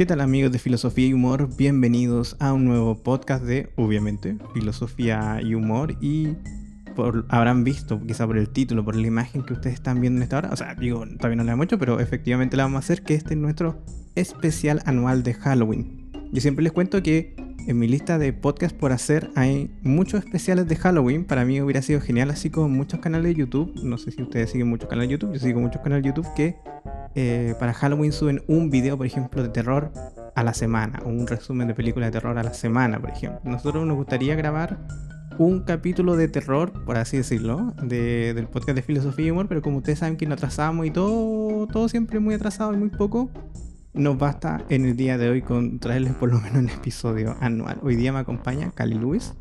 ¿Qué tal amigos de Filosofía y Humor? Bienvenidos a un nuevo podcast de, obviamente, Filosofía y Humor habrán visto, quizá por el título, por la imagen que ustedes están viendo en esta hora, o sea, digo, todavía no la hemos hecho, pero efectivamente la vamos a hacer, que este es nuestro especial anual de Halloween. Yo siempre les cuento que en mi lista de podcasts por hacer hay muchos especiales de Halloween. Para mí hubiera sido genial, así como muchos canales de YouTube. No sé si ustedes siguen muchos canales de YouTube, yo sigo muchos canales de YouTube que para Halloween suben un video, por ejemplo, de terror a la semana, o un resumen de películas de terror a la semana, por ejemplo. Nosotros nos gustaría grabar un capítulo de terror, por así decirlo, del podcast de Filosofía y Humor, pero como ustedes saben que nos atrasamos y todo siempre muy atrasado y muy poco, nos basta en el día de hoy con traerles por lo menos un episodio anual. Hoy día me acompaña Cali Luis.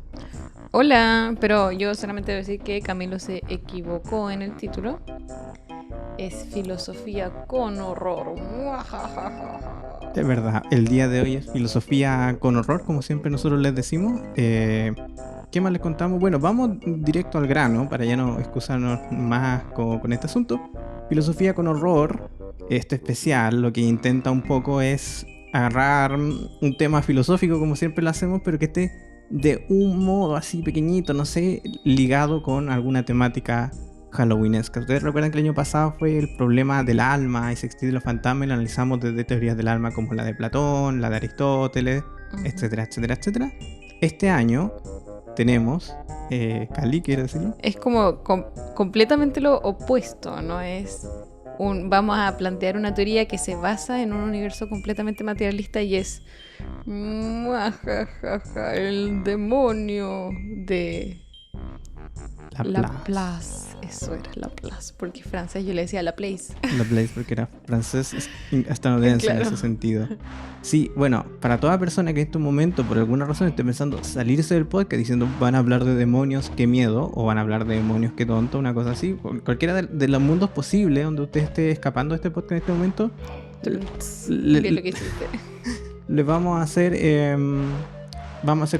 Hola, pero yo solamente debo decir que Camilo se equivocó en el título. Es filosofía con horror. Es verdad, el día de hoy es Filosofía con Horror, como siempre nosotros les decimos. ¿Qué más les contamos? Bueno, vamos directo al grano para ya no excusarnos más con este asunto. Filosofía con Horror, este especial, lo que intenta un poco es agarrar un tema filosófico, como siempre lo hacemos, pero que esté de un modo así pequeñito, no sé, ligado con alguna temática halloweenesca. Ustedes recuerdan que el año pasado fue el problema del alma y se extiende los fantasmas y lo analizamos desde teorías del alma como la de Platón, la de Aristóteles, etcétera, etcétera, etcétera. Este año tenemos... Cali, ¿quiere decirlo? Es como completamente lo opuesto, ¿no? Vamos a plantear una teoría que se basa en un universo completamente materialista y es el demonio de Laplace. Eso era Laplace, porque francés yo le decía Laplace. Laplace porque era francés estadounidense, claro, en ese sentido. Sí, bueno, para toda persona que en este momento por alguna razón esté pensando salirse del podcast diciendo van a hablar de demonios, qué miedo, o van a hablar de demonios, qué tonto, una cosa así, cualquiera de los mundos posibles donde usted esté escapando de este podcast en este momento, le vamos a hacer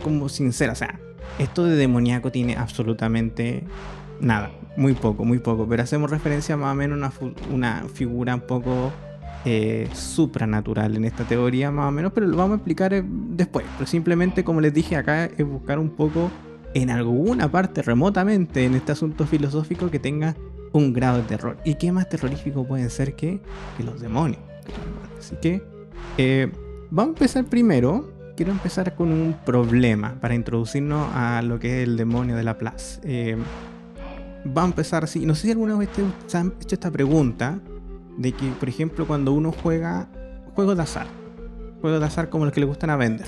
como sincera, o sea, esto de demoníaco tiene absolutamente nada, muy poco, pero hacemos referencia más o menos a una figura un poco supranatural en esta teoría más o menos, pero lo vamos a explicar después. Pero simplemente, como les dije acá, es buscar un poco en alguna parte remotamente en este asunto filosófico que tenga un grado de terror. ¿Y qué más terrorífico pueden ser que los demonios? Así que vamos a empezar primero. Quiero empezar con un problema para introducirnos a lo que es el demonio de Laplace. Vamos a empezar así. No sé si alguna vez se han hecho esta pregunta de que, por ejemplo, cuando uno juega juegos de azar como los que le gustan a Bender,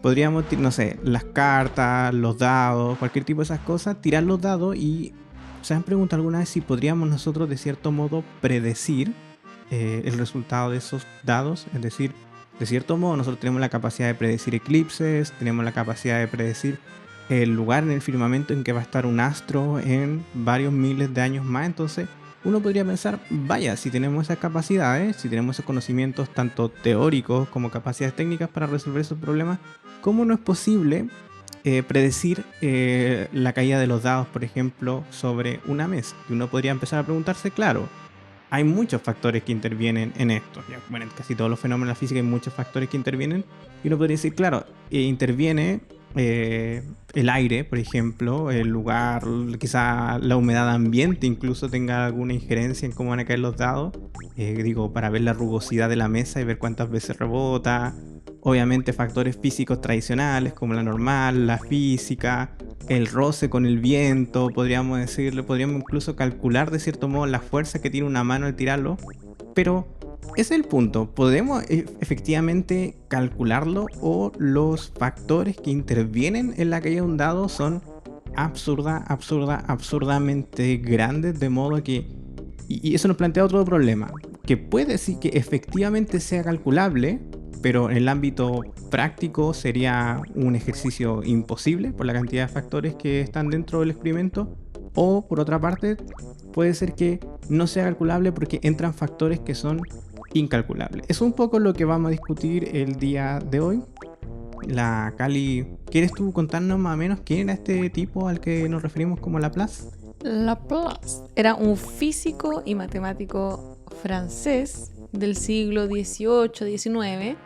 podríamos, no sé, las cartas, los dados, cualquier tipo de esas cosas, tirar los dados y se han preguntado alguna vez si podríamos nosotros de cierto modo predecir el resultado de esos dados, es decir, de cierto modo nosotros tenemos la capacidad de predecir eclipses, tenemos la capacidad de predecir el lugar en el firmamento en que va a estar un astro en varios miles de años más. Entonces uno podría pensar, vaya, si tenemos esas capacidades, si tenemos esos conocimientos tanto teóricos como capacidades técnicas para resolver esos problemas, ¿cómo no es posible predecir la caída de los dados, por ejemplo, sobre una mesa? Y uno podría empezar a preguntarse, claro, hay muchos factores que intervienen en esto. Bueno, en casi todos los fenómenos de la física hay muchos factores que intervienen. Y uno podría decir, claro, interviene el aire, por ejemplo, el lugar, quizá la humedad ambiente incluso tenga alguna injerencia en cómo van a caer los dados. Para ver la rugosidad de la mesa y ver cuántas veces rebota. Obviamente factores físicos tradicionales como la normal, la física, el roce con el viento, podríamos decirle, podríamos incluso calcular de cierto modo la fuerza que tiene una mano al tirarlo, pero ese es el punto, ¿podemos efectivamente calcularlo o los factores que intervienen en la caída de un dado son absurdamente grandes, de modo que, y eso nos plantea otro problema, que puede sí que efectivamente sea calculable, pero en el ámbito práctico sería un ejercicio imposible por la cantidad de factores que están dentro del experimento, o por otra parte puede ser que no sea calculable porque entran factores que son incalculables. Es un poco lo que vamos a discutir el día de hoy. La Cali, ¿quieres tú contarnos más o menos quién era este tipo al que nos referimos como Laplace? Laplace era un físico y matemático francés del siglo XVIII, XIX.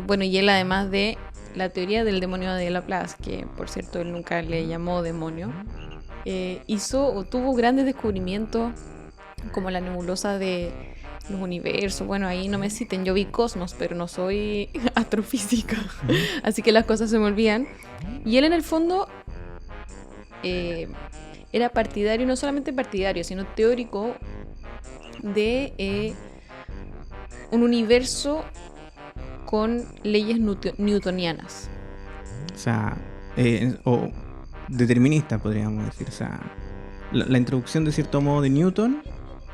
Bueno, y él, además de la teoría del demonio de Laplace, que por cierto él nunca le llamó demonio, hizo o tuvo grandes descubrimientos como la nebulosa de los universos. Bueno, ahí no me citen, yo vi Cosmos, pero no soy astrofísica, así que las cosas se me olvidan. Y él en el fondo era partidario, no solamente partidario, sino teórico de un universo con leyes newtonianas. O sea, o determinista, podríamos decir. O sea, la introducción de cierto modo de Newton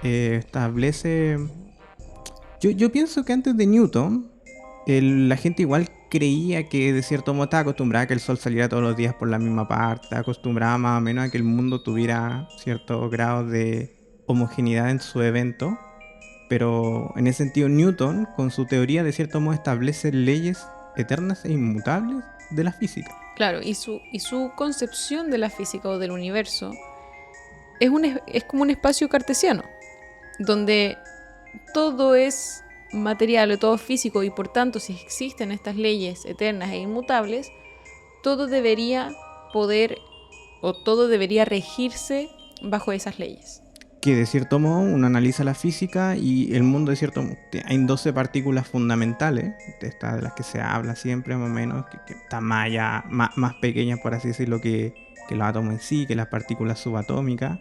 establece... Yo pienso que antes de Newton, la gente igual creía que de cierto modo estaba acostumbrada a que el sol saliera todos los días por la misma parte, estaba acostumbrada más o menos a que el mundo tuviera cierto grado de homogeneidad en su evento. Pero en ese sentido Newton, con su teoría, de cierto modo establece leyes eternas e inmutables de la física. Claro, y su concepción de la física o del universo es como un espacio cartesiano, donde todo es material o todo es físico, y por tanto, si existen estas leyes eternas e inmutables, todo debería poder o todo debería regirse bajo esas leyes. Que de cierto modo uno analiza la física y el mundo de cierto modo hay 12 partículas fundamentales, de estas de las que se habla siempre más o menos, que están más pequeñas, por así decirlo, que los átomos en sí, que las partículas subatómicas,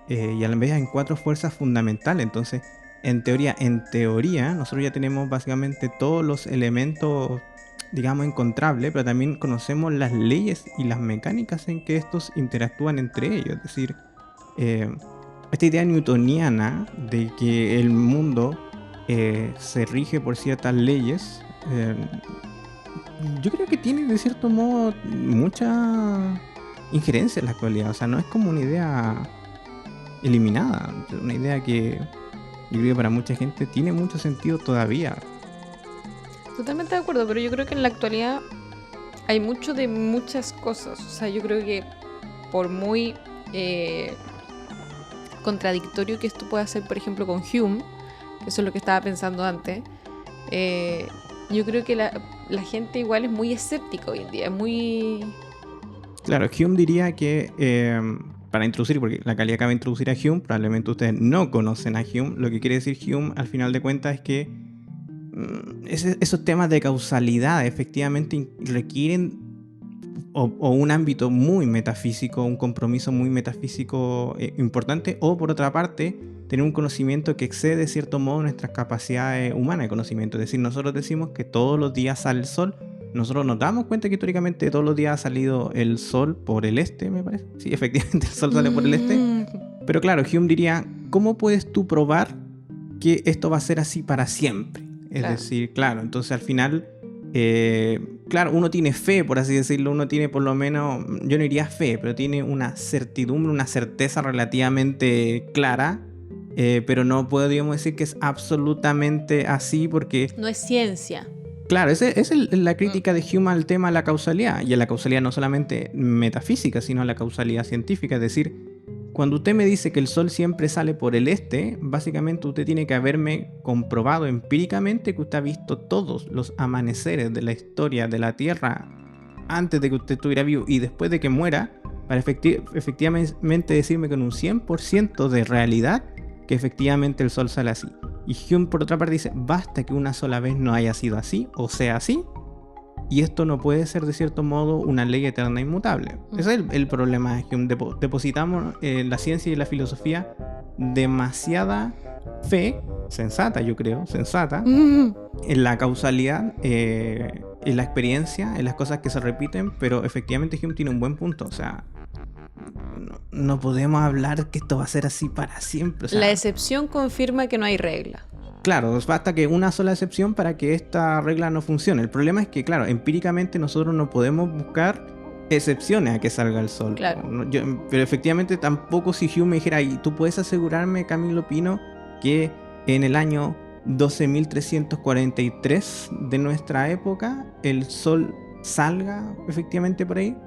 y a la vez hay 4 fuerzas fundamentales. Entonces, en teoría, nosotros ya tenemos básicamente todos los elementos, digamos, encontrables, pero también conocemos las leyes y las mecánicas en que estos interactúan entre ellos. Es decir, esta idea newtoniana de que el mundo se rige por ciertas leyes, yo creo que tiene de cierto modo mucha injerencia en la actualidad. O sea, no es como una idea eliminada, una idea que yo creo que para mucha gente tiene mucho sentido todavía. Totalmente de acuerdo, pero yo creo que en la actualidad hay mucho de muchas cosas. O sea, yo creo que por muy contradictorio que esto pueda ser, por ejemplo, con Hume, que eso es lo que estaba pensando antes, yo creo que la gente igual es muy escéptica hoy en día, es muy... Claro, Hume diría que, para introducir, porque la calidad acaba de introducir a Hume, probablemente ustedes no conocen a Hume, lo que quiere decir Hume al final de cuentas es que esos temas de causalidad efectivamente requieren o un ámbito muy metafísico, un compromiso muy metafísico importante, o por otra parte, tener un conocimiento que excede de cierto modo nuestras capacidades humanas de conocimiento. Es decir, nosotros decimos que todos los días sale el sol, nosotros nos damos cuenta que históricamente todos los días ha salido el sol por el este, me parece. Sí, efectivamente el sol sale por el este. Pero claro, Hume diría, ¿cómo puedes tú probar que esto va a ser así para siempre? Es decir, claro, entonces al final... claro, uno tiene fe, por así decirlo, uno tiene por lo menos, yo no diría fe, pero tiene una certidumbre, una certeza relativamente clara, pero no podríamos decir que es absolutamente así porque... No es ciencia. Claro, esa es la crítica de Hume al tema de la causalidad, y a la causalidad no solamente metafísica, sino a la causalidad científica, es decir... Cuando usted me dice que el sol siempre sale por el este, básicamente usted tiene que haberme comprobado empíricamente que usted ha visto todos los amaneceres de la historia de la Tierra antes de que usted estuviera vivo y después de que muera, para efectivamente decirme con un 100% de realidad que efectivamente el sol sale así. Y Hume por otra parte dice, basta que una sola vez no haya sido así o sea así, y esto no puede ser de cierto modo una ley eterna e inmutable. Ese es el problema de Hume. Depositamos en la ciencia y la filosofía demasiada fe, sensata yo creo, en la causalidad, en la experiencia, en las cosas que se repiten, pero efectivamente Hume tiene un buen punto. O sea, no podemos hablar que esto va a ser así para siempre. O sea, la excepción confirma que no hay regla. Claro, basta que una sola excepción para que esta regla no funcione. El problema es que, claro, empíricamente nosotros no podemos buscar excepciones a que salga el sol. Claro. Pero efectivamente tampoco si Hume me dijera, ¿y tú puedes asegurarme, Camilo Pino, que en el año 12.343 de nuestra época el sol salga efectivamente por ahí?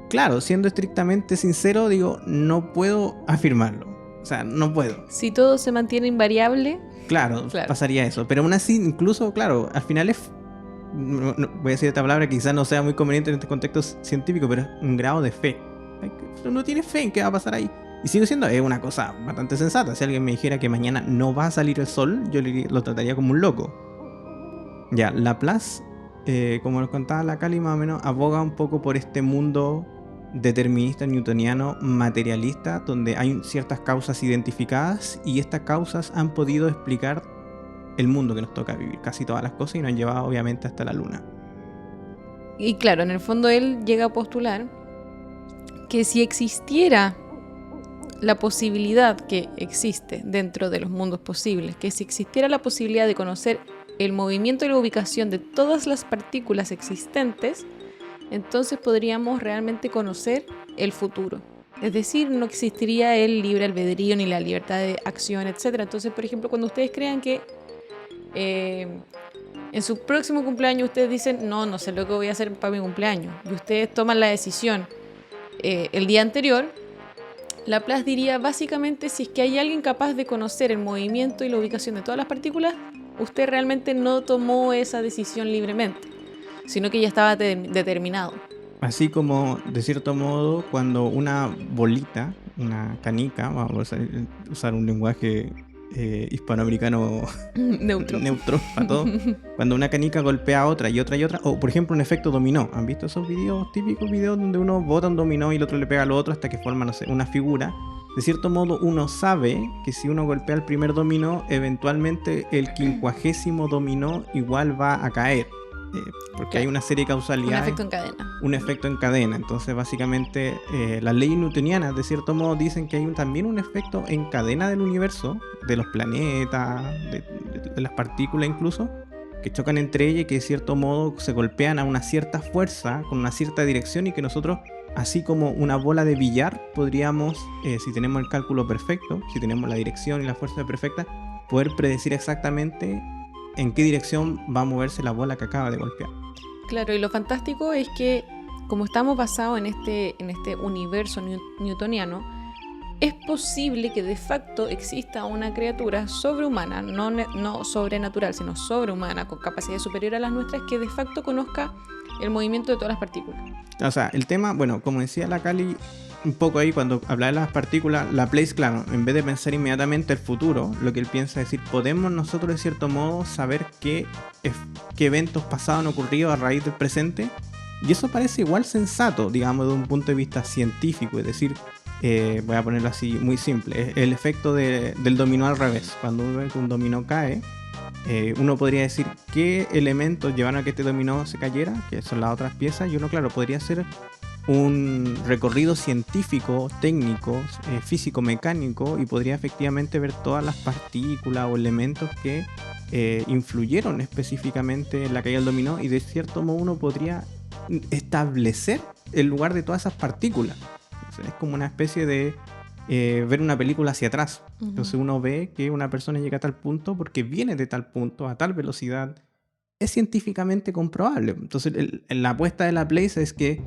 Claro, siendo estrictamente sincero, digo, no puedo afirmarlo. O sea, no puedo. Si todo se mantiene invariable... Claro, Claro. pasaría eso. Pero aún así, incluso, claro, al final es... voy a decir esta palabra que quizás no sea muy conveniente en este contexto científico, pero es un grado de fe. Uno tiene fe en qué va a pasar ahí. Y sigue siendo una cosa bastante sensata. Si alguien me dijera que mañana no va a salir el sol, yo lo trataría como un loco. Ya, Laplace, como nos contaba la Cali, más o menos aboga un poco por este mundo determinista newtoniano materialista, donde hay ciertas causas identificadas y estas causas han podido explicar el mundo que nos toca vivir, casi todas las cosas, y nos han llevado obviamente hasta la luna. Y claro, en el fondo él llega a postular que si existiera la posibilidad que existe dentro de los mundos posibles, que si existiera la posibilidad de conocer el movimiento y la ubicación de todas las partículas existentes, entonces podríamos realmente conocer el futuro. Es decir, no existiría el libre albedrío ni la libertad de acción, etc. Entonces, por ejemplo, cuando ustedes crean que en su próximo cumpleaños ustedes dicen, no sé lo que voy a hacer para mi cumpleaños, y ustedes toman la decisión el día anterior, Laplace diría básicamente, si es que hay alguien capaz de conocer el movimiento y la ubicación de todas las partículas, usted realmente no tomó esa decisión libremente, sino que ya estaba determinado. Así como, de cierto modo, cuando una bolita, una canica, vamos a usar un lenguaje hispanoamericano neutro para todo, cuando una canica golpea a otra y otra y otra, o por ejemplo un efecto dominó. ¿Han visto esos típicos videos donde uno bota un dominó y el otro le pega al otro hasta que forma, no sé, una figura? De cierto modo, uno sabe que si uno golpea el primer dominó, eventualmente el 50º dominó igual va a caer. Porque hay una serie de causalidades. Un efecto en cadena. Un efecto en cadena. Entonces, básicamente, las leyes newtonianas, de cierto modo, dicen que hay también un efecto en cadena del universo, de los planetas, de las partículas incluso, que chocan entre ellas y que de cierto modo se golpean a una cierta fuerza, con una cierta dirección, y que nosotros, así como una bola de billar, podríamos, si tenemos el cálculo perfecto, si tenemos la dirección y la fuerza perfecta, poder predecir exactamente en qué dirección va a moverse la bola que acaba de golpear. Claro, y lo fantástico es que como estamos basados en este universo newtoniano, es posible que de facto exista una criatura sobrehumana, no sobrenatural, sino sobrehumana, con capacidad superior a las nuestras, que de facto conozca el movimiento de todas las partículas. O sea, el tema, bueno, como decía la Cali, un poco ahí cuando hablaba de las partículas, Laplace, claro, en vez de pensar inmediatamente el futuro, lo que él piensa es decir, podemos nosotros de cierto modo saber qué eventos pasados han ocurrido a raíz del presente, y eso parece igual sensato, digamos, de un punto de vista científico, es decir, voy a ponerlo así muy simple, el efecto del dominó al revés. Cuando uno ve que un dominó cae, uno podría decir qué elementos llevaron a que este dominó se cayera, que son las otras piezas, y uno, claro, podría hacer un recorrido científico, técnico, físico-mecánico, y podría efectivamente ver todas las partículas o elementos que influyeron específicamente en la caída del dominó, y de cierto modo uno podría establecer el lugar de todas esas partículas. O sea, es como una especie de ver una película hacia atrás. Entonces uno ve que una persona llega a tal punto porque viene de tal punto, a tal velocidad. Es científicamente comprobable. Entonces la apuesta de Laplace es que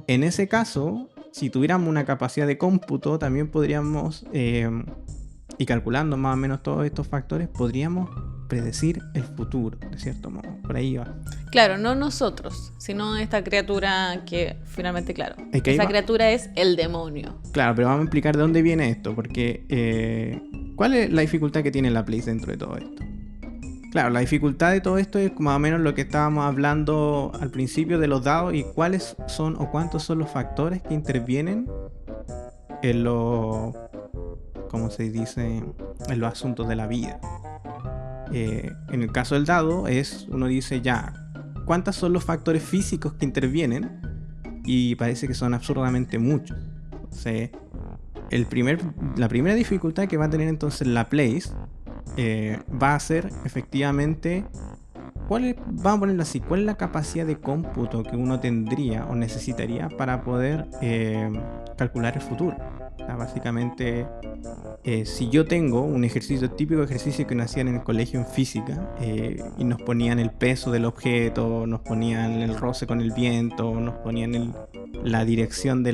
en ese caso, si tuviéramos una capacidad de cómputo, también podríamos, y calculando más o menos todos estos factores, podríamos predecir el futuro, de cierto modo. Por ahí va. Claro, no nosotros, sino esta criatura que finalmente, claro, Es que esa criatura es el demonio. Claro, pero vamos a explicar de dónde viene esto, porque ¿cuál es la dificultad que tiene Laplace dentro de todo esto? Claro, la dificultad de todo esto es más o menos lo que estábamos hablando al principio de los dados y cuáles son o cuántos son los factores que intervienen en los, ¿cómo se dice?, en los asuntos de la vida. En el caso del dado uno dice ya, ¿cuántos son los factores físicos que intervienen? Y parece que son absurdamente muchos. Entonces, la primera dificultad que va a tener entonces Laplace va a ser efectivamente, vamos a ponerlo así, ¿cuál es la capacidad de cómputo que uno tendría o necesitaría para poder calcular el futuro? O sea, básicamente, si yo tengo un típico ejercicio que nos hacían en el colegio en física, y nos ponían el peso del objeto, nos ponían el roce con el viento, nos ponían la dirección de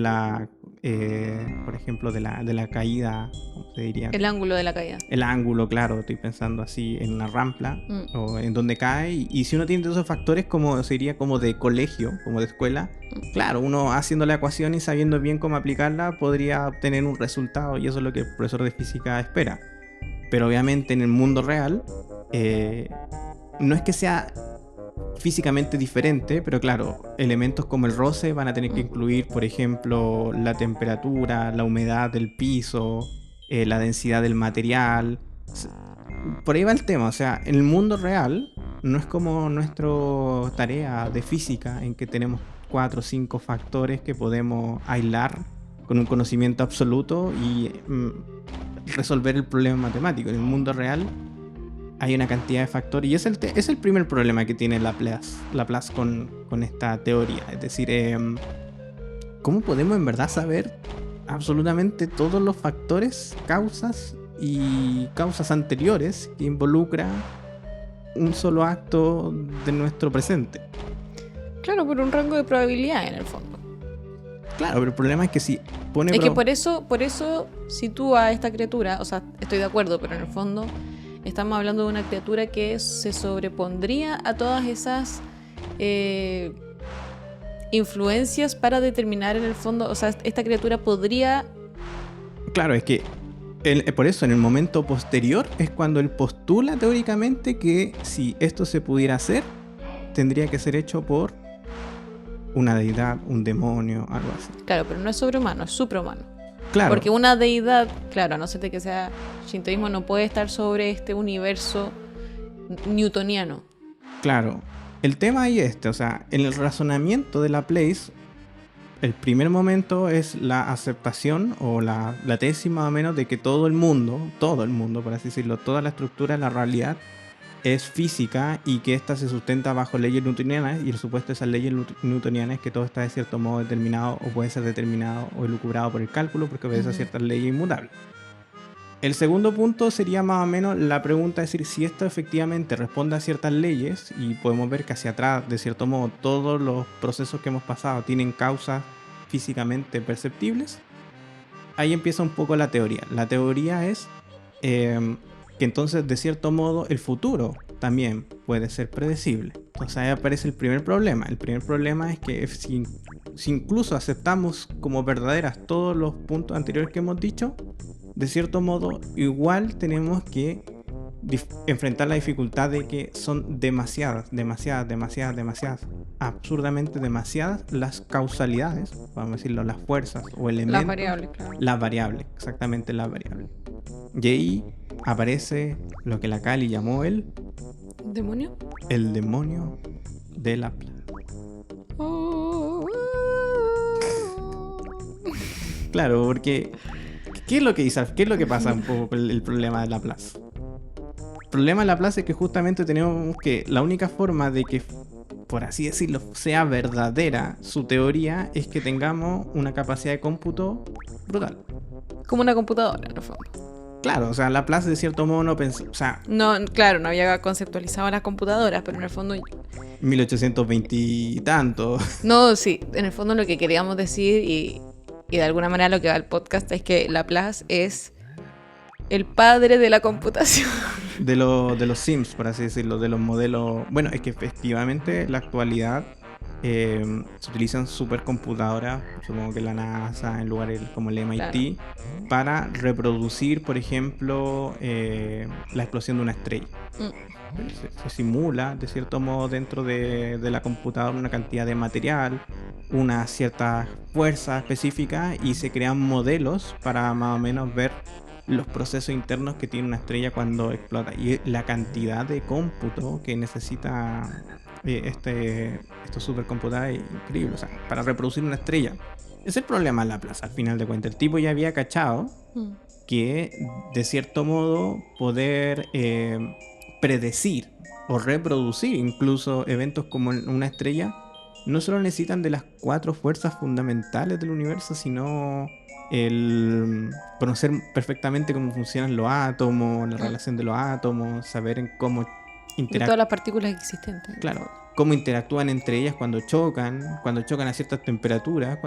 por ejemplo, de la caída, ¿cómo se diría? El ángulo de la caída. El ángulo, claro, estoy pensando así en una rampla o en donde cae. Y si uno tiene esos factores, como sería como de colegio, como de escuela, claro, uno haciendo la ecuación y sabiendo bien cómo aplicarla, podría obtener un resultado, y eso es lo que el profesor de física espera. Pero obviamente en el mundo real, no es que sea físicamente diferente, pero claro, elementos como el roce van a tener que incluir, por ejemplo, la temperatura, la humedad del piso, la densidad del material. Por ahí va el tema, o sea, en el mundo real no es como nuestra tarea de física en que tenemos 4 o 5 factores que podemos aislar con un conocimiento absoluto y resolver el problema matemático. En el mundo real hay una cantidad de factores y es el primer problema que tiene Laplace con esta teoría. Es decir, ¿cómo podemos en verdad saber absolutamente todos los factores, causas y causas anteriores que involucra un solo acto de nuestro presente? Claro, por un rango de probabilidad en el fondo. Claro, pero el problema es que si pone... Es que por eso sitúa a esta criatura, o sea, estoy de acuerdo, pero en el fondo estamos hablando de una criatura que se sobrepondría a todas esas influencias para determinar en el fondo, o sea, esta criatura podría... Claro, es que por eso en el momento posterior es cuando él postula teóricamente que si esto se pudiera hacer, tendría que ser hecho por una deidad, un demonio, algo así. Claro, pero no es sobrehumano, es suprahumano. Claro. Porque una deidad, claro, a no ser de que sea shintoísmo, no puede estar sobre este universo newtoniano. Claro. El tema ahí o sea, en el razonamiento de Laplace, el primer momento es la aceptación o la tesis más o menos de que todo el mundo, por así decirlo, toda la estructura de la realidad es física y que ésta se sustenta bajo leyes newtonianas, y el supuesto de esas leyes newtonianas es que todo está de cierto modo determinado o puede ser determinado o elucubrado por el cálculo porque obedece a ciertas leyes inmutables. El segundo punto sería más o menos la pregunta, es decir, si esto efectivamente responde a ciertas leyes, y podemos ver que hacia atrás, de cierto modo, todos los procesos que hemos pasado tienen causas físicamente perceptibles. Ahí empieza un poco la teoría. La teoría es que entonces, de cierto modo, el futuro también puede ser predecible. Entonces ahí aparece el primer problema. El primer problema es que si incluso aceptamos como verdaderas todos los puntos anteriores que hemos dicho, de cierto modo, igual tenemos que enfrentar la dificultad de que son demasiadas, absurdamente demasiadas las causalidades, vamos a decirlo, las fuerzas o elementos. Las variables, claro. Las variables, exactamente las variables. Y ahí aparece lo que la Cali llamó el ¿Demonio? El demonio de Laplace. Claro, porque ¿qué es lo que dice? ¿Qué es lo que pasa un poco con el problema de Laplace? El problema de Laplace es que justamente tenemos que la única forma de que, por así decirlo, sea verdadera su teoría es que tengamos una capacidad de cómputo brutal. Como una computadora, en el fondo. Claro, o sea, Laplace de cierto modo no pensó, o sea... No, claro, no había conceptualizado las computadoras, pero en el fondo... 1820 y tanto. No, sí, en el fondo lo que queríamos decir y de alguna manera lo que va al podcast es que Laplace es el padre de la computación. De los Sims, por así decirlo, de los modelos... Bueno, es que efectivamente en la actualidad se utilizan supercomputadoras, supongo que la NASA en lugares como el MIT, claro, para reproducir, por ejemplo, la explosión de una estrella. Se simula, de cierto modo, dentro de la computadora una cantidad de material, una cierta fuerza específica, y se crean modelos para más o menos ver los procesos internos que tiene una estrella cuando explota, y la cantidad de cómputo que necesita estos supercomputadores es increíble, o sea, para reproducir una estrella. Es el problema de Laplace, al final de cuentas. El tipo ya había cachado que, de cierto modo, poder predecir o reproducir incluso eventos como una estrella no solo necesitan de las 4 fuerzas fundamentales del universo, sino el conocer perfectamente cómo funcionan los átomos, la relación de los átomos, saber en cómo de todas las partículas existentes. Claro, cómo interactúan entre ellas cuando chocan a ciertas temperaturas,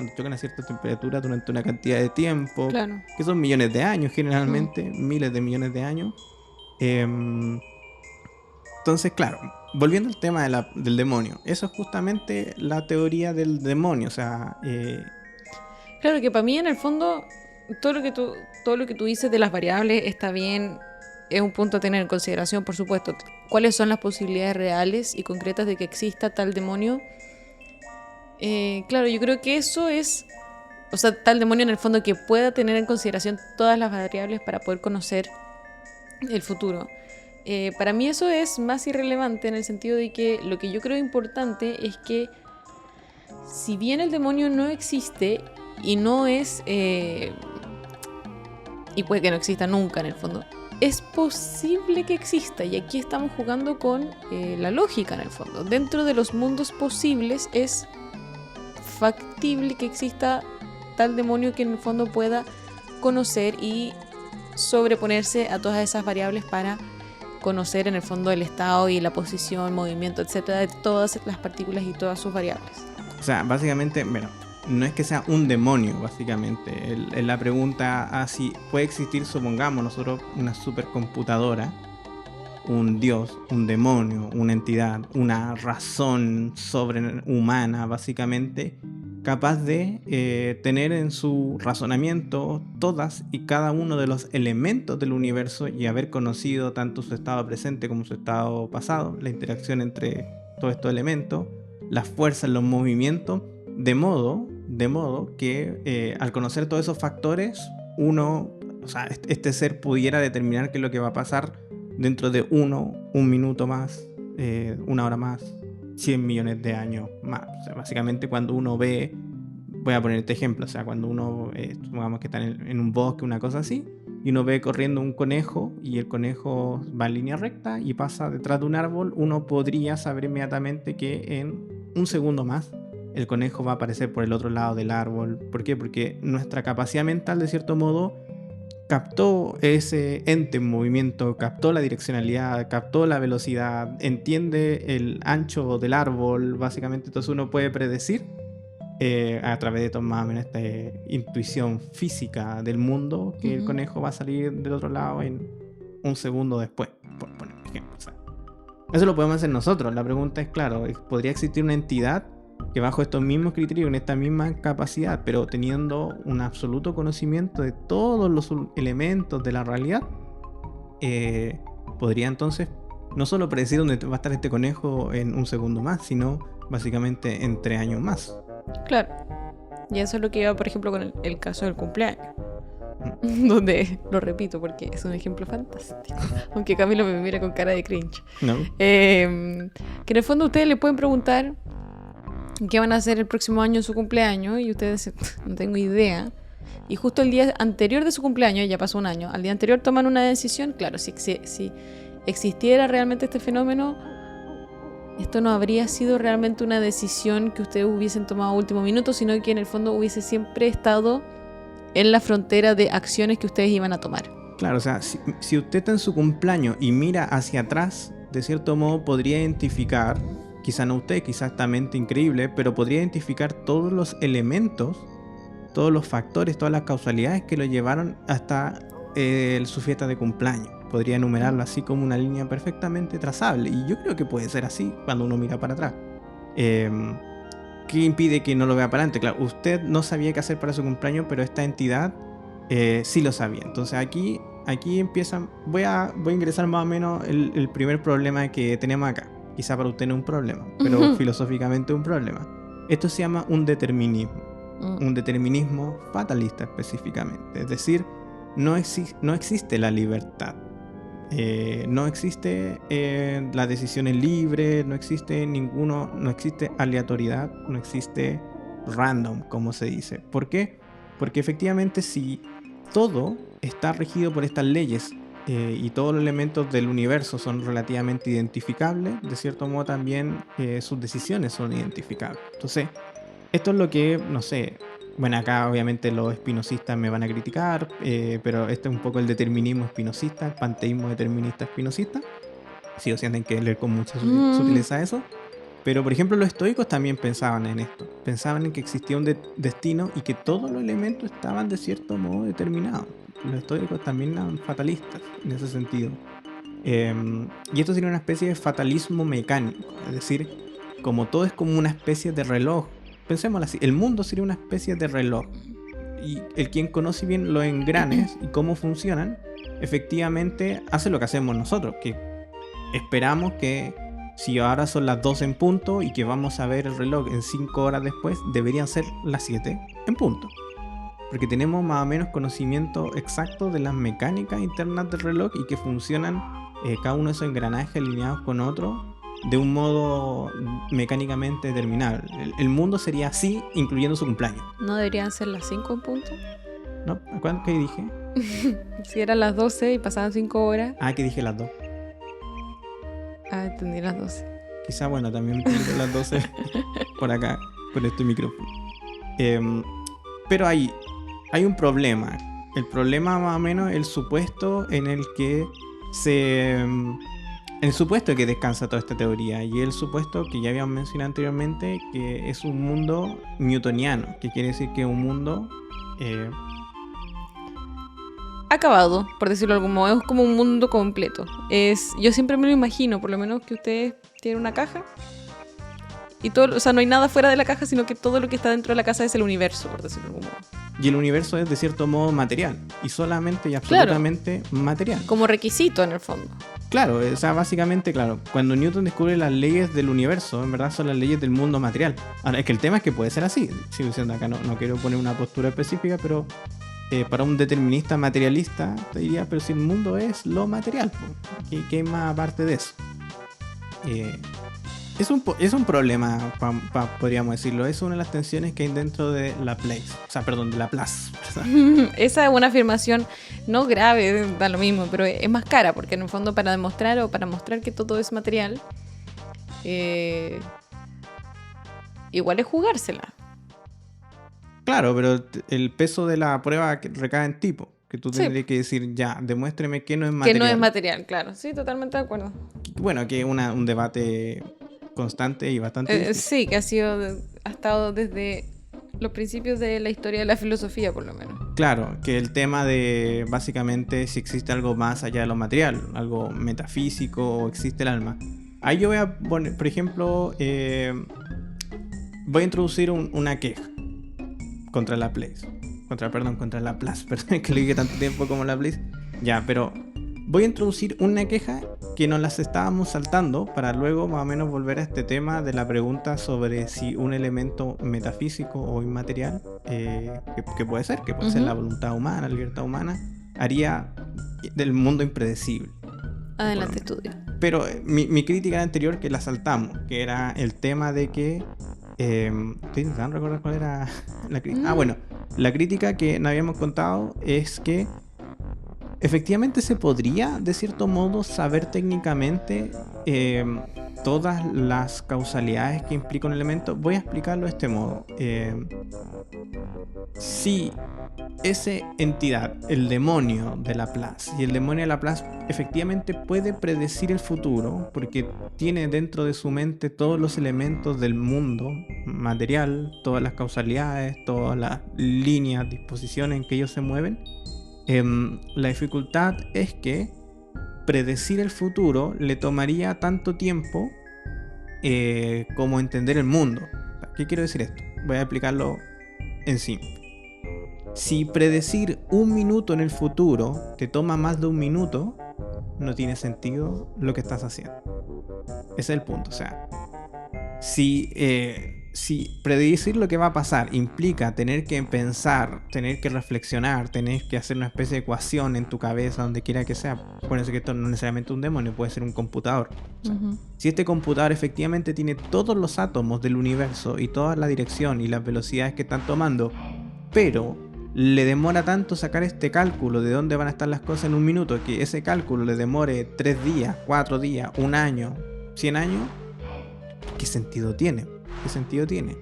durante una cantidad de tiempo, Claro. que son millones de años generalmente, miles de millones de años. Entonces, claro, volviendo al tema del demonio, eso es justamente la teoría del demonio, o sea... Claro que para mí en el fondo todo lo que tú dices de las variables está bien, es un punto a tener en consideración, por supuesto. ¿Cuáles son las posibilidades reales y concretas de que exista tal demonio? Claro, yo creo que eso es, o sea, tal demonio en el fondo que pueda tener en consideración todas las variables para poder conocer el futuro. Para mí eso es más irrelevante en el sentido de que lo que yo creo importante es que si bien el demonio no existe y no es... y puede que no exista nunca en el fondo, es posible que exista, y aquí estamos jugando con la lógica en el fondo. Dentro de los mundos posibles es factible que exista tal demonio que en el fondo pueda conocer y sobreponerse a todas esas variables para conocer en el fondo el estado y la posición, movimiento, etcétera, de todas las partículas y todas sus variables. O sea, básicamente, bueno, no es que sea un demonio, básicamente. La pregunta, si puede existir, supongamos nosotros, una supercomputadora, un dios, un demonio, una entidad, una razón sobrehumana, básicamente, capaz de tener en su razonamiento todas y cada uno de los elementos del universo y haber conocido tanto su estado presente como su estado pasado, la interacción entre todos estos elementos, las fuerzas, los movimientos, de modo que al conocer todos esos factores, uno, o sea, este ser pudiera determinar qué es lo que va a pasar dentro de un minuto más, una hora más, 100 millones de años más. O sea, básicamente cuando uno ve, voy a poner este ejemplo, o sea, cuando uno, supongamos que está en un bosque, una cosa así, y uno ve corriendo un conejo y el conejo va en línea recta y pasa detrás de un árbol, uno podría saber inmediatamente que en un segundo más el conejo va a aparecer por el otro lado del árbol. ¿Por qué? Porque nuestra capacidad mental, de cierto modo, captó ese ente en movimiento, captó la direccionalidad, captó la velocidad, entiende el ancho del árbol, básicamente. Entonces uno puede predecir a través de más o menos esta intuición física del mundo que el conejo va a salir del otro lado en un segundo después, por poner un ejemplo. O sea, eso lo podemos hacer nosotros. La pregunta es, claro, ¿podría existir una entidad que bajo estos mismos criterios, con esta misma capacidad, pero teniendo un absoluto conocimiento de todos los elementos de la realidad, podría entonces no solo predecir dónde va a estar este conejo en un segundo más, sino básicamente en 3 años más? Claro. Y eso es lo que iba, por ejemplo, con el caso del cumpleaños. Donde, lo repito porque es un ejemplo fantástico, aunque Camilo me mira con cara de cringe. ¿No? Que en el fondo ustedes le pueden preguntar qué van a hacer el próximo año en su cumpleaños y ustedes no tengo idea, y justo el día anterior de su cumpleaños, ya pasó un año, al día anterior toman una decisión. Claro, si existiera realmente este fenómeno, esto no habría sido realmente una decisión que ustedes hubiesen tomado a último minuto, sino que en el fondo hubiese siempre estado en la frontera de acciones que ustedes iban a tomar. Claro, o sea, si usted está en su cumpleaños y mira hacia atrás, de cierto modo podría identificar, quizá no usted, quizá esta mente increíble, pero podría identificar todos los elementos, todos los factores, todas las causalidades que lo llevaron hasta su fiesta de cumpleaños. Podría enumerarlo así como una línea perfectamente trazable, y yo creo que puede ser así cuando uno mira para atrás. ¿Qué impide que no lo vea para adelante? Claro, usted no sabía qué hacer para su cumpleaños, pero esta entidad sí lo sabía. Entonces aquí empieza, voy a ingresar más o menos el primer problema que tenemos acá. Quizá para usted no es un problema, pero filosóficamente es un problema. Esto se llama un determinismo. Un determinismo fatalista específicamente. Es decir, no existe la libertad. No existe las decisiones libres, no existe aleatoriedad, no existe random, como se dice. ¿Por qué? Porque efectivamente si todo está regido por estas leyes y todos los elementos del universo son relativamente identificables, de cierto modo también sus decisiones son identificables. Entonces, esto es lo que, no sé, bueno, acá obviamente los espinosistas me van a criticar, pero este es un poco el determinismo espinosista, el panteísmo determinista espinosista. Sí o sí tienen que leer con mucha Mm, sutileza eso. Pero, por ejemplo, los estoicos también pensaban en esto. Pensaban en que existía un destino y que todos los elementos estaban de cierto modo determinados. Los estoicos también eran fatalistas en ese sentido. Y esto sería una especie de fatalismo mecánico. Es decir, como todo es como una especie de reloj. Pensémoslo así, el mundo sería una especie de reloj. Y el quien conoce bien los engranes y cómo funcionan, efectivamente hace lo que hacemos nosotros, que esperamos que si ahora son las 2 en punto y que vamos a ver el reloj en 5 horas después, deberían ser las 7 en punto. Porque tenemos más o menos conocimiento exacto de las mecánicas internas del reloj y que funcionan cada uno de esos engranajes alineados con otro de un modo mecánicamente determinado. El mundo sería así, incluyendo su cumpleaños. ¿No deberían ser las 5 en punto? ¿No? ¿Qué dije? Si eran las 12 y pasaban 5 horas. Ah, que dije las 2. Ah, entendí las 12. Quizá, bueno, también tengo las 12 por acá, con este micrófono. Pero hay un problema. El problema más o menos el supuesto en el que el supuesto que descansa toda esta teoría y el supuesto que ya habíamos mencionado anteriormente, que es un mundo newtoniano, que quiere decir que es un mundo Acabado, por decirlo de algún modo. Es como un mundo completo. Yo siempre me lo imagino, por lo menos que ustedes tienen una caja y todo, o sea, no hay nada fuera de la caja, sino que todo lo que está dentro de la casa es el universo, por decirlo de algún modo. y el universo es de cierto modo material y solamente y absolutamente material. Como requisito en el fondo. Claro, o sea, básicamente, claro, cuando Newton descubre las leyes del universo, en verdad son las leyes del mundo material. Ahora, es que el tema es que puede ser así. Sigo diciendo acá, no quiero poner una postura específica, pero para un determinista materialista te diría, pero si el mundo es lo material, ¿qué hay más aparte de eso? Es un problema, podríamos decirlo. Es una de las tensiones que hay dentro de Laplace. O sea, perdón, de Laplace. Esa es una afirmación no grave, da lo mismo, pero es más cara, porque en el fondo para demostrar o para mostrar que todo es material, igual es jugársela. Claro, pero el peso de la prueba recae en tipo. Que tú Sí. tendrías que decir, ya, demuéstreme que no es material. Que no es material, claro. Sí, totalmente de acuerdo. Bueno, que es un debate constante y bastante difícil. Sí, que ha estado desde los principios de la historia de la filosofía, por lo menos. Claro, que el tema de básicamente si existe algo más allá de lo material, algo metafísico o existe el alma. Ahí yo voy a poner, por ejemplo, voy a introducir una queja contra Laplace. Contra Laplace, perdón, que le dije tanto tiempo como Laplace. Ya, pero voy a introducir una queja que nos las estábamos saltando para luego más o menos volver a este tema de la pregunta sobre si un elemento metafísico o inmaterial, que puede ser, ser la voluntad humana, la libertad humana, haría del mundo impredecible. Adelante, estudia. Pero mi crítica anterior que la saltamos, que era el tema de que estoy intentando recordar cuál era la crítica. Bueno, la crítica que nos habíamos contado es que efectivamente se podría, de cierto modo, saber técnicamente todas las causalidades que implica un elemento. Voy a explicarlo de este modo. Si esa entidad, el demonio de Laplace, y el demonio de Laplace efectivamente puede predecir el futuro, porque tiene dentro de su mente todos los elementos del mundo material, todas las causalidades, todas las líneas, disposiciones en que ellos se mueven, la dificultad es que predecir el futuro le tomaría tanto tiempo como entender el mundo. ¿Qué quiero decir esto? Voy a explicarlo en simple. Si predecir un minuto en el futuro te toma más de un minuto, no tiene sentido lo que estás haciendo. Ese es el punto. O sea, si predecir lo que va a pasar implica tener que pensar, tener que reflexionar, tener que hacer una especie de ecuación en tu cabeza, donde quiera que sea, por eso que esto no es necesariamente un demonio, puede ser un computador. O sea, si este computador efectivamente tiene todos los átomos del universo y toda la dirección y las velocidades que están tomando, pero le demora tanto sacar este cálculo de dónde van a estar las cosas en un minuto, que ese cálculo le demore 3 días, 4 días, 1 año, 100 años, ¿qué sentido tiene? ¿Qué sentido tiene?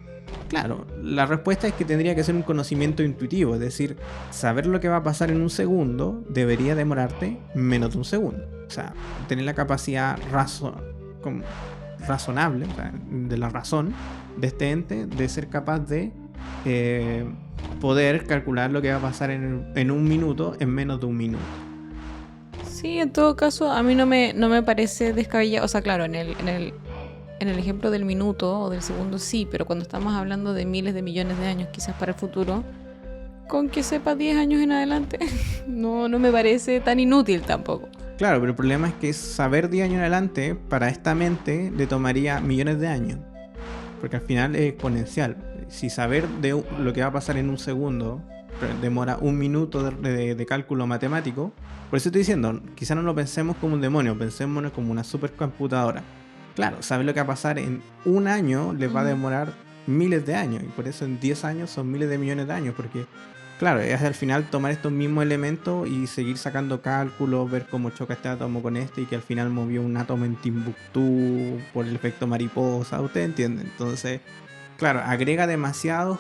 Claro, la respuesta es que tendría que ser un conocimiento intuitivo, es decir, saber lo que va a pasar en un segundo debería demorarte menos de un segundo. sea, tener la capacidad razonable, o sea, de la razón de este ente, de ser capaz de poder calcular lo que va a pasar en un minuto en menos de un minuto. Sí, en todo caso, a mí no me parece descabellado. O sea, claro, en el ejemplo del minuto o del segundo sí, pero cuando estamos hablando de miles de millones de años quizás para el futuro, con que sepa 10 años en adelante, no me parece tan inútil tampoco. Claro, pero el problema es que saber 10 años en adelante para esta mente le tomaría millones de años, porque al final es exponencial. Si saber de lo que va a pasar en un segundo demora un minuto de cálculo matemático, por eso estoy diciendo, quizás no lo pensemos como un demonio, pensémonos como una supercomputadora. Claro, saber lo que va a pasar en un año les va a demorar miles de años, y por eso en 10 años son miles de millones de años, porque claro, es al final tomar estos mismos elementos y seguir sacando cálculos, ver cómo choca este átomo con este y que al final movió un átomo en Timbuktu por el efecto mariposa, ¿ustedes entienden? Entonces, claro, agrega demasiados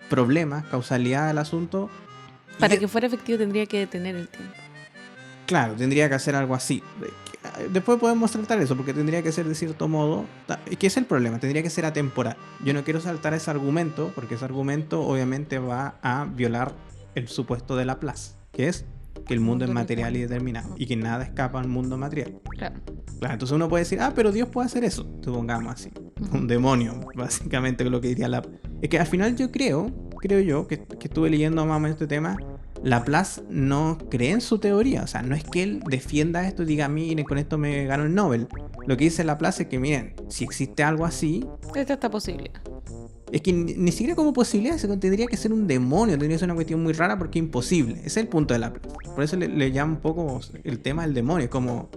problemas, causalidad al asunto. Para que fuera efectivo tendría que detener el tiempo. Claro, tendría que hacer algo así. Después podemos saltar eso, porque tendría que ser de cierto modo, que es el problema, tendría que ser atemporal. Yo no quiero saltar ese argumento, porque ese argumento obviamente va a violar el supuesto de Laplace, que es que el mundo es material y determinado, y que nada escapa al mundo material. Claro. Entonces uno puede decir, pero Dios puede hacer eso, supongamos así. Un demonio, básicamente, es lo que diría Laplace. Es que al final yo creo yo, que estuve leyendo más o menos este tema, Laplace no cree en su teoría. O sea, no es que él defienda esto y diga, miren, con esto me gano el Nobel. Lo que dice Laplace es que, miren, si existe algo así, Esta posibilidad. es que ni siquiera como posibilidad, tendría que ser un demonio, tendría que ser una cuestión muy rara porque es imposible. Ese es el punto de Laplace. Por eso le llama un poco el tema del demonio. Es como,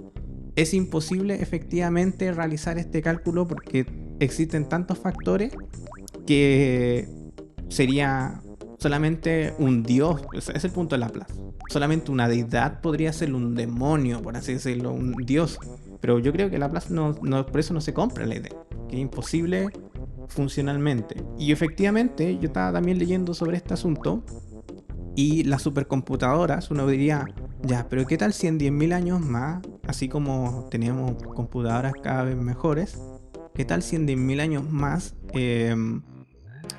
es imposible efectivamente realizar este cálculo porque existen tantos factores que sería solamente un dios. Ese es el punto de Laplace. Solamente una deidad podría ser un demonio, por así decirlo, un dios. Pero yo creo que Laplace no, por eso no se compra la idea, que es imposible funcionalmente. Y efectivamente, yo estaba también leyendo sobre este asunto, y las supercomputadoras, uno diría, ya, pero ¿qué tal si en 10.000 años más, así como tenemos computadoras cada vez mejores, qué tal si en 10.000 años más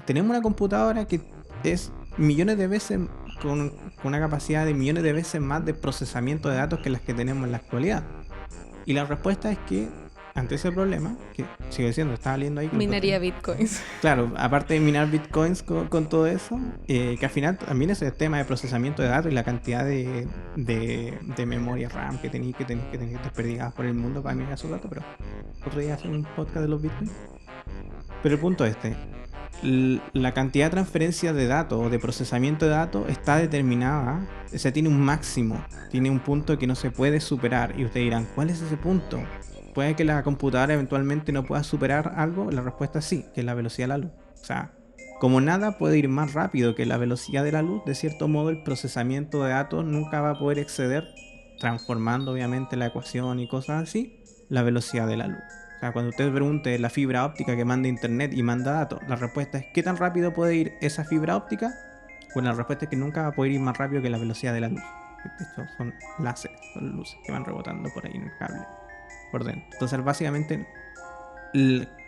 tenemos una computadora que es millones de veces, con una capacidad de millones de veces más de procesamiento de datos que las que tenemos en la actualidad? Y la respuesta es que ante ese problema, que sigo diciendo, estaba leyendo ahí... Minaría bitcoins. Claro, aparte de minar bitcoins con todo eso, que al final también es el tema de procesamiento de datos y la cantidad de memoria RAM que tenéis que desperdigadas por el mundo para minar esos datos, pero otro día hacer un podcast de los bitcoins. Pero el punto es la cantidad de transferencia de datos o de procesamiento de datos está determinada, o sea, tiene un máximo, tiene un punto que no se puede superar. Y ustedes dirán, ¿cuál es ese punto? ¿Puede que la computadora eventualmente no pueda superar algo? La respuesta es sí, que es la velocidad de la luz. O sea, como nada puede ir más rápido que la velocidad de la luz, de cierto modo el procesamiento de datos nunca va a poder exceder, transformando obviamente la ecuación y cosas así, la velocidad de la luz. O sea, cuando usted pregunte la fibra óptica que manda internet y manda datos, la respuesta es ¿qué tan rápido puede ir esa fibra óptica? Pues la respuesta es que nunca va a poder ir más rápido que la velocidad de la luz. Estos son láseres, son luces que van rebotando por ahí en el cable por dentro. Entonces, básicamente,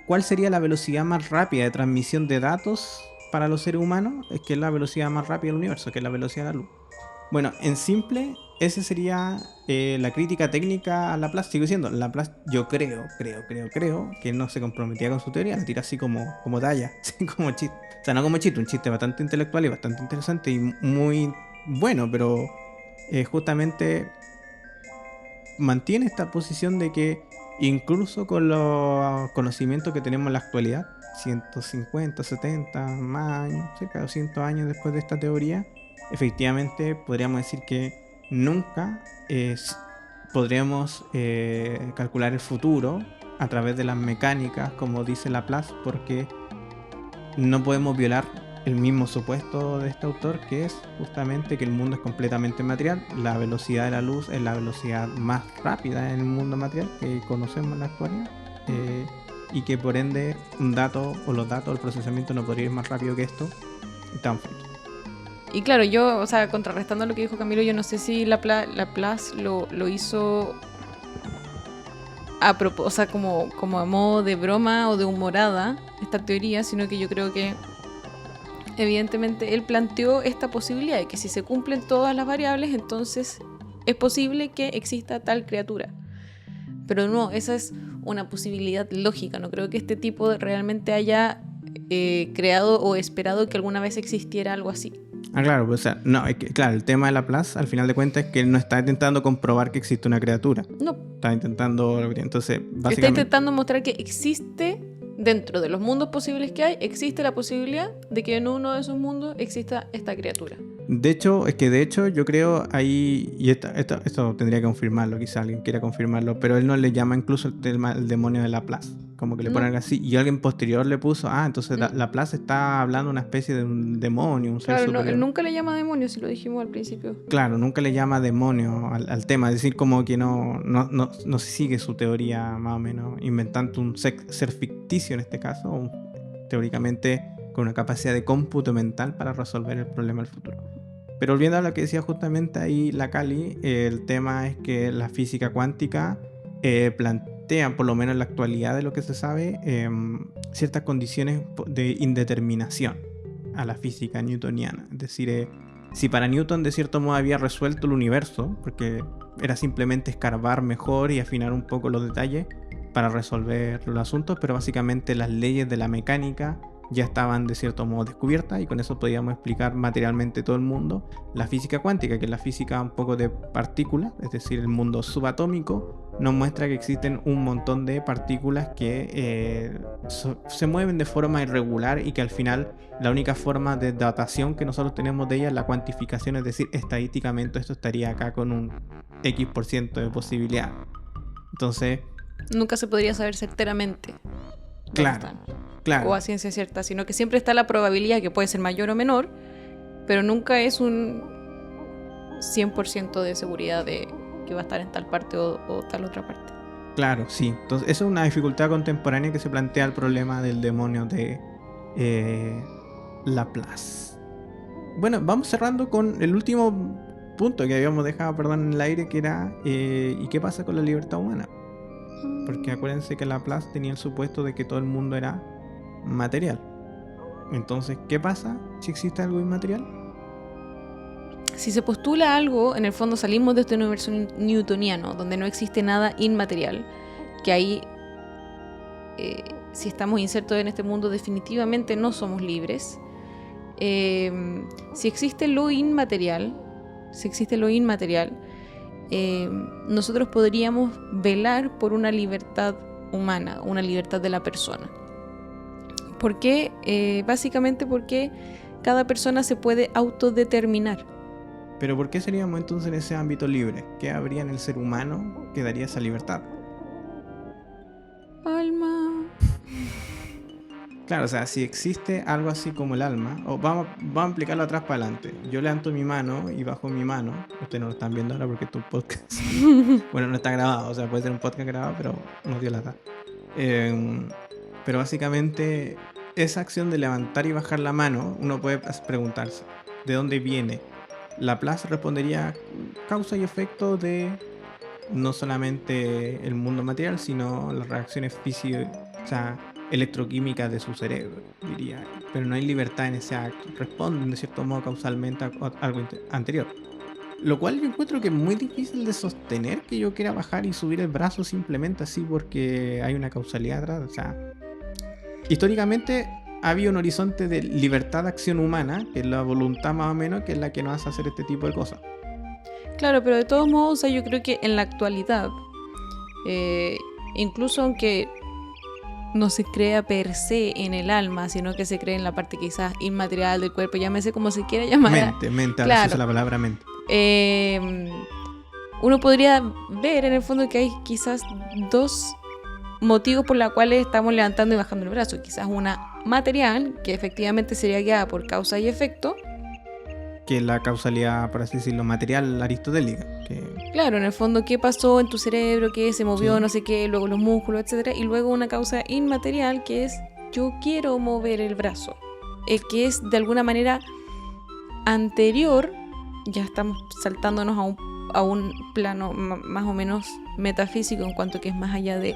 ¿cuál sería la velocidad más rápida de transmisión de datos para los seres humanos? Es que es la velocidad más rápida del universo, que es la velocidad de la luz. Bueno, en simple, esa sería la crítica técnica a Laplace. Sigo diciendo, Laplace, yo creo que no se comprometía con su teoría, la tira así como talla, así como chiste. O sea, no como chiste, un chiste bastante intelectual y bastante interesante y muy bueno, pero justamente mantiene esta posición de que incluso con los conocimientos que tenemos en la actualidad, 150, 70, más años, cerca de 200 años después de esta teoría, efectivamente podríamos decir que nunca podríamos calcular el futuro a través de las mecánicas, como dice Laplace, porque no podemos violar el mismo supuesto de este autor, que es justamente que el mundo es completamente material. La velocidad de la luz es la velocidad más rápida en el mundo material que conocemos en la actualidad, y que por ende un dato o los datos, el procesamiento no podría ir más rápido que esto tan fácil. Y claro, yo, o sea, contrarrestando lo que dijo Camilo, yo no sé si Laplace lo hizo o sea, como a modo de broma o de humorada esta teoría, sino que yo creo que evidentemente él planteó esta posibilidad de que si se cumplen todas las variables, entonces es posible que exista tal criatura. Pero no, esa es una posibilidad lógica. No creo que este tipo realmente haya creado o esperado que alguna vez existiera algo así. Claro, pues, o sea, no, es que, claro, el tema de Laplace, al final de cuentas, es que él no está intentando comprobar que existe una criatura. No. Está intentando, entonces, básicamente... Está intentando mostrar que existe, dentro de los mundos posibles que hay, existe la posibilidad de que en uno de esos mundos exista esta criatura. De hecho, yo creo ahí, y esto tendría que confirmarlo, quizá alguien quiera confirmarlo, pero él no le llama incluso el demonio de Laplace, como que le ponen así, y alguien posterior le puso, entonces Laplace está hablando de una especie de un demonio, un ser superior. Él nunca le llama demonio, si lo dijimos al principio. Claro, nunca le llama demonio al tema, es decir, como que no se sigue su teoría más o menos, inventando un ser ficticio en este caso, teóricamente con una capacidad de cómputo mental para resolver el problema del futuro. Pero volviendo a lo que decía justamente ahí la Cali, el tema es que la física cuántica plantea, por lo menos en la actualidad de lo que se sabe, ciertas condiciones de indeterminación a la física newtoniana. Es decir, si para Newton de cierto modo había resuelto el universo, porque era simplemente escarbar mejor y afinar un poco los detalles para resolver los asuntos, pero básicamente las leyes de la mecánica ya estaban de cierto modo descubiertas y con eso podíamos explicar materialmente todo el mundo. La física cuántica, que es la física un poco de partículas, es decir, el mundo subatómico, nos muestra que existen un montón de partículas que se mueven de forma irregular y que al final la única forma de datación que nosotros tenemos de ellas es la cuantificación, es decir, estadísticamente esto estaría acá con un X% de posibilidad. Entonces... nunca se podría saber certeramente. Claro. O a ciencia cierta, sino que siempre está la probabilidad, que puede ser mayor o menor, pero nunca es un 100% de seguridad de que va a estar en tal parte o tal otra parte. Claro, sí. Entonces, esa es una dificultad contemporánea que se plantea el problema del demonio de Laplace. Bueno, vamos cerrando con el último punto que habíamos dejado, en el aire, que era ¿y qué pasa con la libertad humana? Porque acuérdense que Laplace tenía el supuesto de que todo el mundo era material. Entonces, ¿qué pasa si existe algo inmaterial? Si se postula algo, en el fondo salimos de este universo newtoniano, donde no existe nada inmaterial, que ahí, si estamos insertos en este mundo, definitivamente no somos libres. Si existe lo inmaterial, nosotros podríamos velar por una libertad humana, una libertad de la persona. ¿Por qué? Básicamente porque cada persona se puede autodeterminar. ¿Pero por qué seríamos entonces en ese ámbito libre? ¿Qué habría en el ser humano que daría esa libertad? Alma. Claro, o sea, si existe algo así como el alma, o vamos a explicarlo atrás para adelante. Yo levanto mi mano y bajo mi mano. Ustedes no lo están viendo ahora porque esto es un podcast. Bueno, no está grabado, o sea, puede ser un podcast grabado, pero no dio lata. Pero básicamente, esa acción de levantar y bajar la mano, uno puede preguntarse, ¿de dónde viene? Laplace respondería causa y efecto de no solamente el mundo material, sino las reacciones físicas, o sea, electroquímicas de su cerebro, diría. Pero no hay libertad en ese acto. Responden de cierto modo causalmente a algo anterior. Lo cual yo encuentro que es muy difícil de sostener que yo quiera bajar y subir el brazo simplemente así porque hay una causalidad atrás. O sea, históricamente había un horizonte de libertad de acción humana, que es la voluntad más o menos, que es la que nos hace hacer este tipo de cosas. Claro, pero de todos modos, yo creo que en la actualidad, incluso aunque no se crea per se en el alma, sino que se cree en la parte quizás inmaterial del cuerpo, llámese como se quiera llamar. Mente, ahora se usa la palabra mente. Uno podría ver en el fondo que hay quizás dos motivos por los cuales estamos levantando y bajando el brazo. Quizás una material, que efectivamente sería guiada por causa y efecto, que es la causalidad, por así decirlo, material aristotélica. Claro, en el fondo, ¿qué pasó en tu cerebro? ¿Qué se movió? Sí. No sé qué, luego los músculos, etcétera. Y luego una causa inmaterial, que es yo quiero mover el brazo, que es de alguna manera anterior. Ya estamos saltándonos a un a un plano más o menos metafísico, en cuanto que es más allá de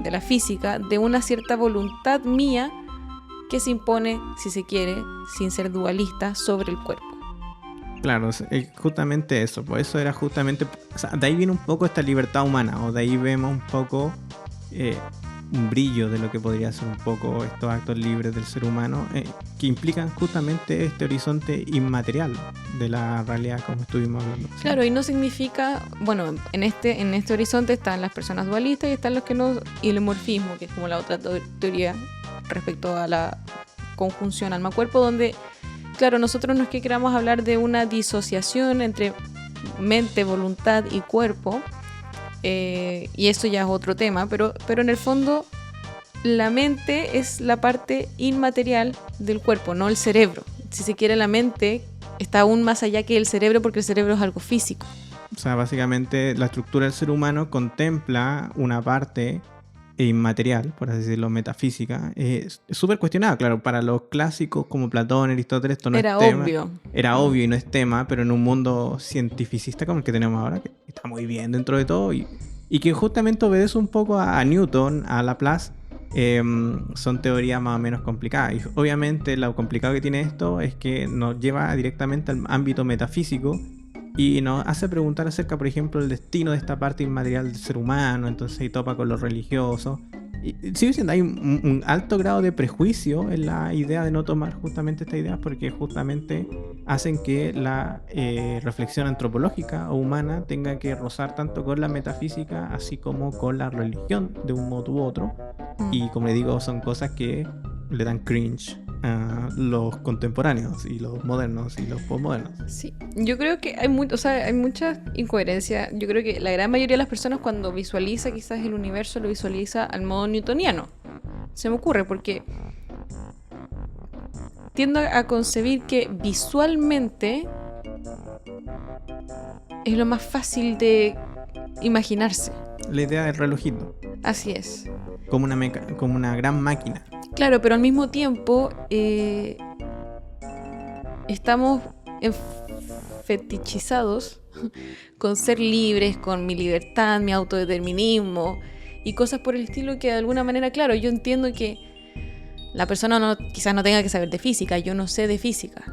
la física, de una cierta voluntad mía que se impone, si se quiere, sin ser dualista, sobre el cuerpo. Claro, justamente eso, pues eso era justamente, o sea, de ahí viene un poco esta libertad humana, o de ahí vemos un poco un brillo de lo que podría ser un poco estos actos libres del ser humano, que implican justamente este horizonte inmaterial de la realidad, como estuvimos hablando. Claro, y no significa, bueno, en este horizonte están las personas dualistas y están los que no, y el morfismo, que es como la otra teoría respecto a la conjunción alma-cuerpo, donde, claro, nosotros no es que queramos hablar de una disociación entre mente, voluntad y cuerpo, y eso ya es otro tema, pero en el fondo la mente es la parte inmaterial del cuerpo, no el cerebro. Si se quiere, la mente está aún más allá que el cerebro, porque el cerebro es algo físico. O sea, básicamente la estructura del ser humano contempla una parte inmaterial, por así decirlo, metafísica. Es súper cuestionada, claro, para los clásicos como Platón, Aristóteles, esto no Era es tema. obvio. Era obvio y no es tema, pero en un mundo cientificista como el que tenemos ahora, que está muy bien dentro de todo y que justamente obedece un poco a Newton, a Laplace, son teorías más o menos complicadas. Y obviamente lo complicado que tiene esto es que nos lleva directamente al ámbito metafísico y nos hace preguntar acerca, por ejemplo, el destino de esta parte inmaterial del ser humano. Entonces ahí topa con lo religioso. Y sigue siendo hay un alto grado de prejuicio en la idea de no tomar justamente estas ideas, porque justamente hacen que la reflexión antropológica o humana tenga que rozar tanto con la metafísica así como con la religión de un modo u otro. Y como le digo, son cosas que le dan cringe a los contemporáneos y los modernos y los postmodernos. Sí, yo creo que hay mucha incoherencia. Yo creo que la gran mayoría de las personas, cuando visualiza quizás el universo, lo visualiza al modo newtoniano. Se me ocurre porque tiendo a concebir que visualmente es lo más fácil de imaginarse. La idea del relojito. Así es. Como una gran máquina. Claro, pero al mismo tiempo estamos fetichizados con ser libres, con mi libertad, mi autodeterminismo y cosas por el estilo que de alguna manera, claro, yo entiendo que la persona quizás no tenga que saber de física, yo no sé de física,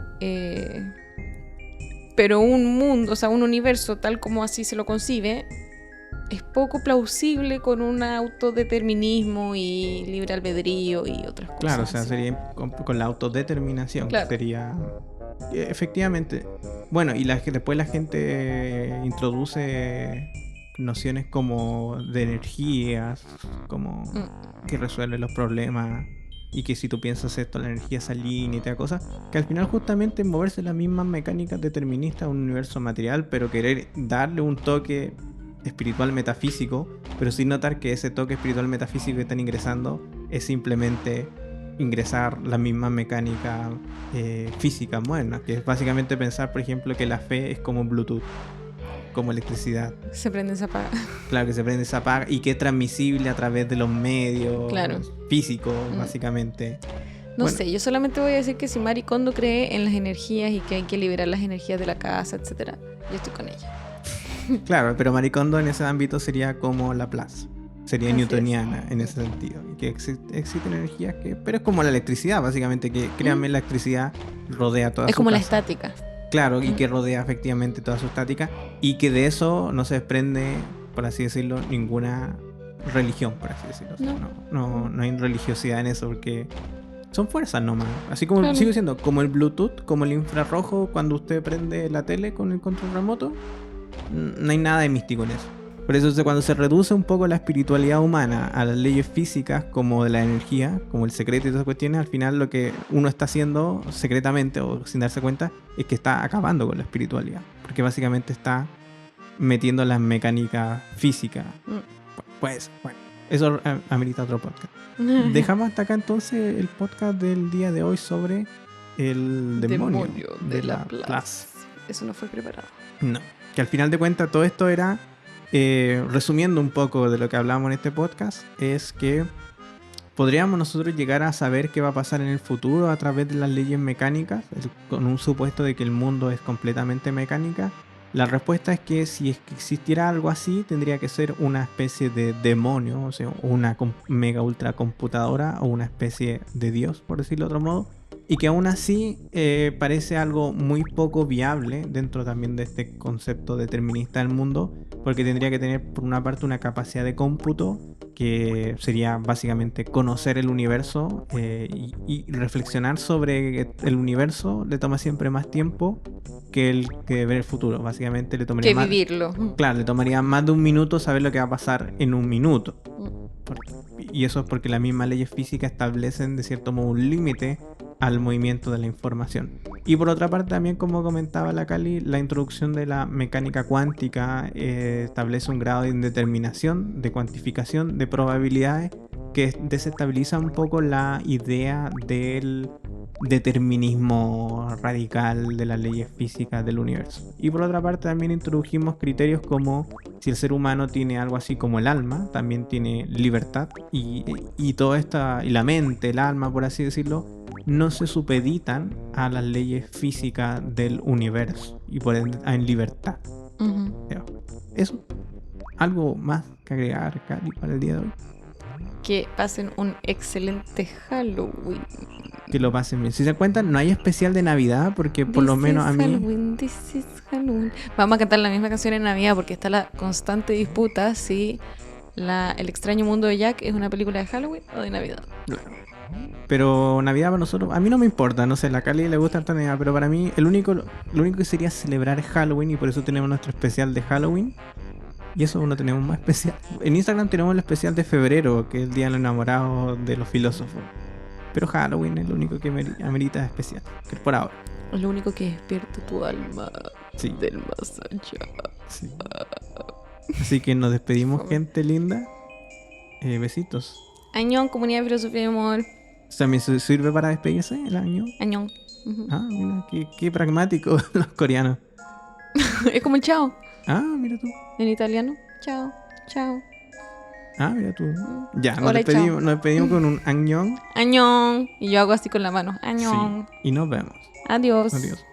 pero un mundo, o sea, un universo tal como así se lo concibe, es poco plausible con un autodeterminismo y libre albedrío y otras cosas. Claro, o sea, sería con la autodeterminación. Claro. Sería efectivamente. Bueno, y después la gente introduce nociones como de energías, como que resuelven los problemas y que si tú piensas esto, la energía se alinea y te da cosas, que al final justamente moverse las mismas mecánicas deterministas a un universo material, pero querer darle un toque espiritual metafísico, pero sin notar que ese toque espiritual metafísico que están ingresando es simplemente ingresar la misma mecánica física moderna, que es básicamente pensar, por ejemplo, que la fe es como Bluetooth, como electricidad. Se prende y se apaga. Claro, que se prende y se apaga y que es transmisible a través de los medios físicos, básicamente. No sé, yo solamente voy a decir que si Marie Kondo cree en las energías y que hay que liberar las energías de la casa, etcétera, yo estoy con ella. Claro, pero Marie Kondo en ese ámbito sería como Laplace. Sería newtoniana en ese sentido. Y que existen energías que... Pero es como la electricidad, básicamente, que créanme, la electricidad rodea toda su casa. Es como la estática. Claro, y que rodea efectivamente toda su estática. Y que de eso no se desprende, por así decirlo, ninguna religión, por así decirlo. O sea, no hay religiosidad en eso, porque son fuerzas nomás. Así como sigo diciendo, como el Bluetooth, como el infrarrojo, cuando usted prende la tele con el control remoto, no hay nada de místico en eso. Por eso cuando se reduce un poco la espiritualidad humana a las leyes físicas como de la energía, como el secreto y todas esas cuestiones, al final lo que uno está haciendo secretamente o sin darse cuenta es que está acabando con la espiritualidad, porque básicamente está metiendo las mecánicas físicas. Pues bueno, eso amerita otro podcast. Dejamos hasta acá entonces el podcast del día de hoy sobre el demonio de Laplace. Eso no fue preparado. No, que al final de cuentas todo esto era, resumiendo un poco de lo que hablamos en este podcast, es que podríamos nosotros llegar a saber qué va a pasar en el futuro a través de las leyes mecánicas, con un supuesto de que el mundo es completamente mecánica, La respuesta es que si es que existiera algo así, tendría que ser una especie de demonio, o sea, una mega ultra computadora o una especie de dios, por decirlo de otro modo. Y que aún así parece algo muy poco viable dentro también de este concepto determinista del mundo, porque tendría que tener por una parte una capacidad de cómputo que sería básicamente conocer el universo y reflexionar sobre el universo le toma siempre más tiempo que el que ver el futuro. Básicamente le tomaría Que más, vivirlo. claro, le tomaría más de un minuto saber lo que va a pasar en un minuto. Y eso es porque las mismas leyes físicas establecen de cierto modo un límite al movimiento de la información. Y por otra parte también, como comentaba la Cali, la introducción de la mecánica cuántica establece un grado de indeterminación, de cuantificación, de probabilidades que desestabiliza un poco la idea del determinismo radical de las leyes físicas del universo. Y por otra parte también introdujimos criterios como si el ser humano tiene algo así como el alma, también tiene libertad y toda esta, y la mente, el alma por así decirlo, no se supeditan a las leyes físicas del universo y por ende en libertad. Eso, algo más que agregar, Cali, para el día de hoy. Que pasen un excelente Halloween. Que lo pasen bien. Si se cuentan, no hay especial de Navidad porque por lo menos a mí... This is Halloween. Vamos a cantar la misma canción en Navidad porque está la constante disputa si El extraño mundo de Jack es una película de Halloween o de Navidad. Pero Navidad para nosotros, a mí no me importa, no sé, a la Cali le gusta harta Navidad, pero para mí lo único que sería celebrar es Halloween y por eso tenemos nuestro especial de Halloween. Y eso no tenemos más especial. En Instagram tenemos el especial de febrero, que es el día de los enamorados de los filósofos. Pero Halloween es lo único que amerita especial, que por ahora. Es lo único que despierta tu alma del más allá. Sí. Así que nos despedimos, gente linda. Besitos. Añón, comunidad de filosofía y amor. ¿También sirve para despedirse el año? Añón. Ah, mira, qué pragmático los coreanos. Es como el chao. Ah, mira tú. En italiano. Chao, chao. Ah, mira tú. Ya, nos Hola, despedimos con un añón. Añón. Y yo hago así con la mano. Añón. Sí, y nos vemos. Adiós. Adiós.